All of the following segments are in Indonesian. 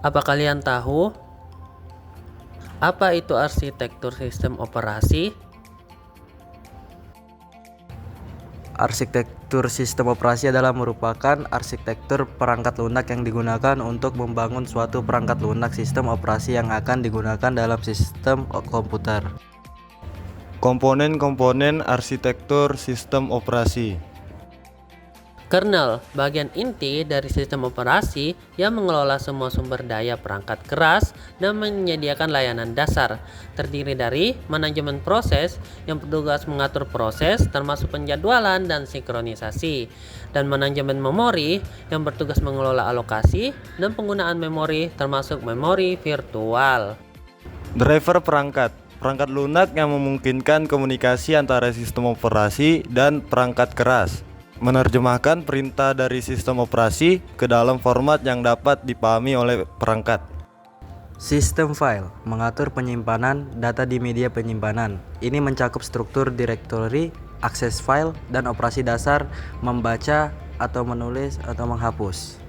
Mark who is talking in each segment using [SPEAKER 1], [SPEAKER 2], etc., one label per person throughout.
[SPEAKER 1] Apa kalian tahu apa itu arsitektur sistem operasi?
[SPEAKER 2] Arsitektur sistem operasi adalah merupakan arsitektur perangkat lunak yang digunakan untuk membangun suatu perangkat lunak sistem operasi yang akan digunakan dalam sistem komputer.
[SPEAKER 3] Komponen-komponen arsitektur sistem operasi.
[SPEAKER 1] Kernel, bagian inti dari sistem operasi yang mengelola semua sumber daya perangkat keras dan menyediakan layanan dasar. Terdiri dari manajemen proses yang bertugas mengatur proses termasuk penjadwalan dan sinkronisasi, dan manajemen memori yang bertugas mengelola alokasi dan penggunaan memori termasuk memori virtual.
[SPEAKER 3] Driver perangkat lunak yang memungkinkan komunikasi antara sistem operasi dan perangkat keras. Menerjemahkan perintah dari sistem operasi ke dalam format yang dapat dipahami oleh perangkat.
[SPEAKER 2] Sistem file mengatur penyimpanan data di media penyimpanan. Ini mencakup struktur direktori, akses file, dan operasi dasar membaca atau menulis atau menghapus.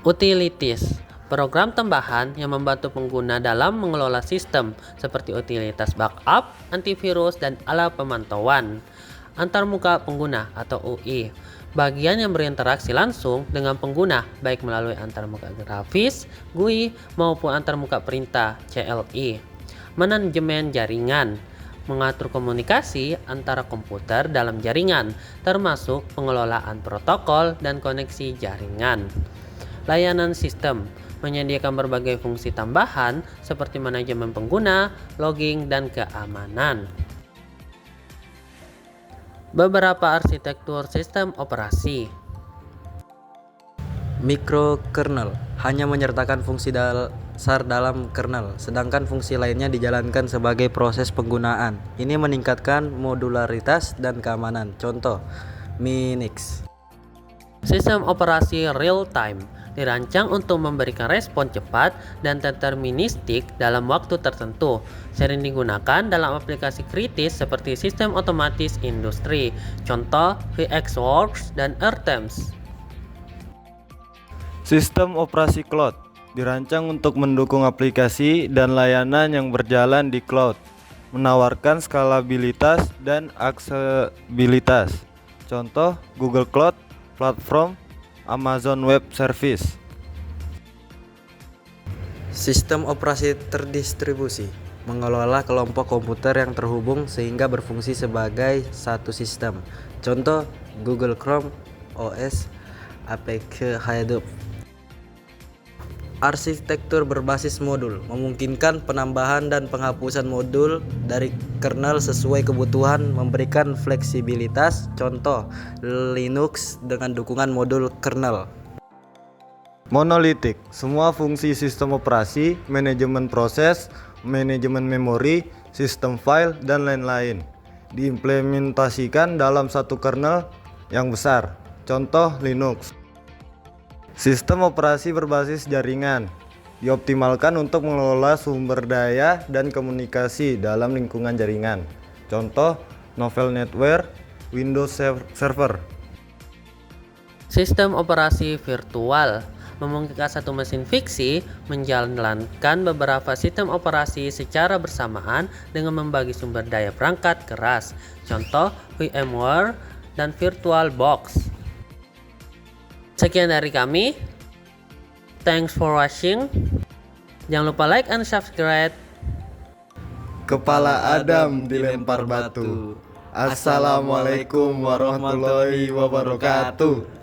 [SPEAKER 1] Utilities, program tambahan yang membantu pengguna dalam mengelola sistem seperti utilitas backup, antivirus, dan alat pemantauan. Antarmuka pengguna atau UI, bagian yang berinteraksi langsung dengan pengguna baik melalui antarmuka grafis GUI maupun antarmuka perintah CLI. Manajemen jaringan, mengatur komunikasi antara komputer dalam jaringan termasuk pengelolaan protokol dan koneksi jaringan. Layanan sistem, menyediakan berbagai fungsi tambahan seperti manajemen pengguna, logging, dan keamanan. Beberapa arsitektur sistem operasi.
[SPEAKER 2] Mikrokernel hanya menyertakan fungsi dasar dalam kernel, sedangkan fungsi lainnya dijalankan sebagai proses penggunaan. Ini meningkatkan modularitas dan keamanan. Contoh, Minix.
[SPEAKER 1] Sistem operasi real time dirancang untuk memberikan respon cepat dan deterministik dalam waktu tertentu. Sering digunakan dalam aplikasi kritis seperti sistem otomatis industri, contoh VxWorks dan AirTems.
[SPEAKER 3] Sistem operasi cloud dirancang untuk mendukung aplikasi dan layanan yang berjalan di cloud, menawarkan skalabilitas dan aksesibilitas. Contoh Google Cloud Platform, Amazon Web Service.
[SPEAKER 2] Sistem operasi terdistribusi mengelola kelompok komputer yang terhubung sehingga berfungsi sebagai satu sistem. Contoh Google Chrome OS APK Hadoop. Arsitektur berbasis modul memungkinkan penambahan dan penghapusan modul dari kernel sesuai kebutuhan, memberikan fleksibilitas. Contoh Linux dengan dukungan modul kernel.
[SPEAKER 3] Monolitik, semua fungsi sistem operasi, manajemen proses, manajemen memori, sistem file, dan lain-lain diimplementasikan dalam satu kernel yang besar. Contoh Linux. Sistem operasi berbasis jaringan dioptimalkan untuk mengelola sumber daya dan komunikasi dalam lingkungan jaringan. Contoh Novel Network, Windows Server.
[SPEAKER 1] Sistem operasi virtual memungkinkan satu mesin fiksi menjalankan beberapa sistem operasi secara bersamaan dengan membagi sumber daya perangkat keras. Contoh VMware dan VirtualBox. Sekian dari kami. Thanks for watching. Jangan lupa like and subscribe.
[SPEAKER 3] Kepala Adam dilempar batu. Assalamualaikum warahmatullahi wabarakatuh.